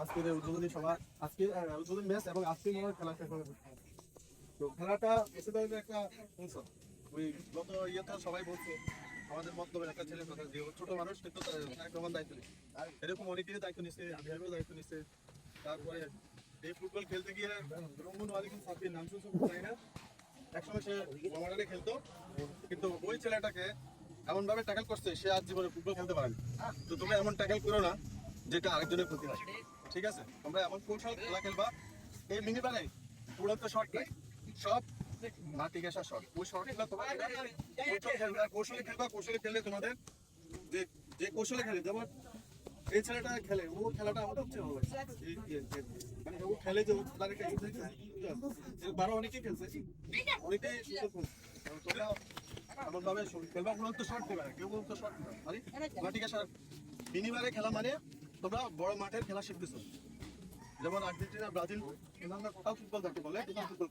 আজকের উদ্বোধনী সভা, আজকে উদ্বোধনী ম্যাচ এবং আজকে খেলা শেষ হবে। তো খেলাটা এসে ধরনের একটা ওই গত ইয়েতে সবাই বলছে আমাদের মন্তব্যের একটা ছেলের কথা যে ছোট মানুষ কিন্তু সমান দায়িত্ব নিচ্ছে, এরকম অনেকেরই দায়িত্ব নিচ্ছে, আবিরেরও দায়িত্ব নিচ্ছে। তারপরে এই ফুটবল খেলতে গিয়ে রহমান ওয়ালিকুম সাফির নাম শুনছো জানি না, একসময় সে মডার্নে খেলতো, কিন্তু ওই ছেলেটাকে এমন ভাবে ট্যাকেল করছে সে আজ জীবনে ফুটবল খেলতে পারেনি। তো তোমরা এমন ট্যাকেল করো না যেটা আরেকজনের ক্ষতি হয়, ঠিক আছে? তোমরা এমন কৌশল খেলা খেলবা, এই মিনি বানাই উড়ন্ত শট নাই, সব মাটি ঘেঁষা শট। ওই শট খেলা তোমার কৌশলে খেলবা, কৌশলে খেললে তোমাদের যে যে কৌশলে খেলে, যেমন এই ছেলেটা খেলে, ও খেলাটা আমাদের হচ্ছে মানে ও খেলে যে বারো অনেকেই খেলছে, অনেকেই তোমরা এমন ভাবে খেলবা, উড়ন্ত শট দেবে না, কেউ উড়ন্ত শট দেবে মানে মাটি ঘেঁষা মিনিবারে খেলা মানে তোমরা বড় মাঠের খেলা শিখতেছো। যেমন আর্জেন্টিনা, ব্রাজিল আমরা টোটাল ফুটবল যাকে বলে, টোটাল ফুটবল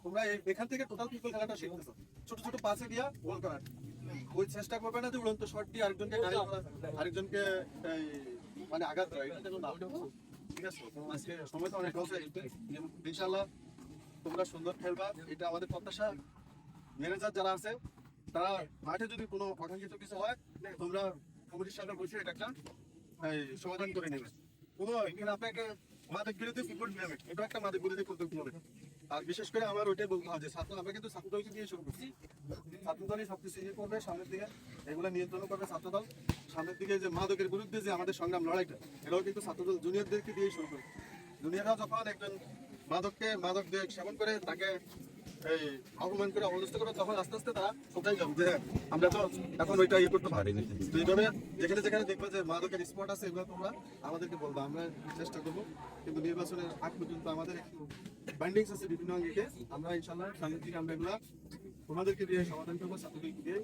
তোমরা এখান থেকে টোটাল ফুটবল খেলাটা শিখতেছো। ছোট ছোট পাসে দিয়া গোল করার, ওই চেষ্টা করবে না যে উড়ন্ত শট দিয়ে আরেকজনকে আরেকজনকে মানে আঘাত করা, এটা কোনো ঠিক আছে? আজকে সময় তো অনেক আছে, ইনশাআল্লাহ তোমরা সুন্দর খেলবা, এটা আমাদের প্রত্যাশা। ম্যানেজার যারা আছে তারা মাঠে যদি কোনো অকাঙ্ক্ষিত কিছু হয় তোমরা কমিটির সাথে বসে এটা একটা সমাধান করে নেবে। কোনো এখানে আপনাকে মাদক বিরোধী ফুটবল নিয়মে এটা একটা মাদক বিরোধী পদ্ধতি হবে। আর বিশেষ করে আমার ওইটাই বলতে হয় যে ছাত্র, আমরা কিন্তু ছাত্রদলকে দিয়ে শুরু করছি, ছাত্রদলই সবকিছু ইয়ে করবে সামনের দিকে, এগুলো নিয়ন্ত্রণ করবে ছাত্রদল। সামনের দিকে যে মাদকের বিরুদ্ধে যে আমাদের সংগ্রাম লড়াইটা, এটাও কিন্তু ছাত্রদল জুনিয়রদেরকে দিয়ে শুরু করবে। জুনিয়ররাও যখন একজন মাদক দিয়ে সেবন করে তাকে এই অপমান করে অবস্থ করে, তখন আস্তে আস্তে তারা কোথায় যাবে যে আমরা তো এখন ওইটা ইয়ে করতে পারি। তো এইভাবে যেখানে যেখানে দেখবে যে মাদকের স্পট আছে এগুলো তোমরা আমাদেরকে বলবো, আমরা চেষ্টা করবো। কিন্তু নির্বাচনের আগ পর্যন্ত আমাদের একটু বাইন্ডিংস আছে বিভিন্ন অঙ্গিকে, আমরা ইনশাল্লাহ সামনের দিকে আমরা এগুলা তোমাদেরকে দিয়ে সমাধান করবো, ছাত্রদেরকে দিয়ে।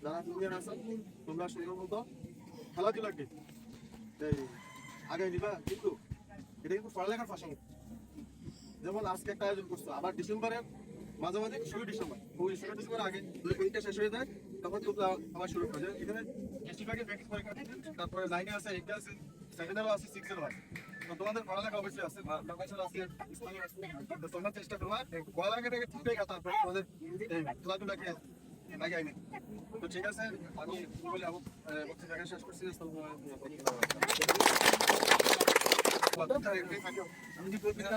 যারা জুনিয়র আছে তোমরা সুন্দর মতো খেলাধুলাকে আগে নিবা, কিন্তু এটা কিন্তু পড়ালেখার পাশাপাশি। যেমন আজকে একটা আয়োজন করছো, আবার ডিসেম্বরের মাঝামাঝি 16 ডিসেম্বর, ওই 16 ডিসেম্বর আগে যদি পরীক্ষা শেষ হয়ে যায় তখন তোমরা আবার শুরু করে যায়। এখানে বেশিরভাগই প্র্যাকটিস পরীক্ষা, তারপরে 9 আছে, 8 আছে, 7 আছে, 6 আছে। তো তোমাদের পড়ালেখা অবশ্যই আছে, তো তোমরা চেষ্টা করবা পড়ালেখাটাকে ঠিক রেখে তারপরে তোমাদের খেলাধুলাকে আগে আইনি। তো ঠিক আছে, আমি বলে বক্তৃতা শেষ করছি। আমি কি বলবি না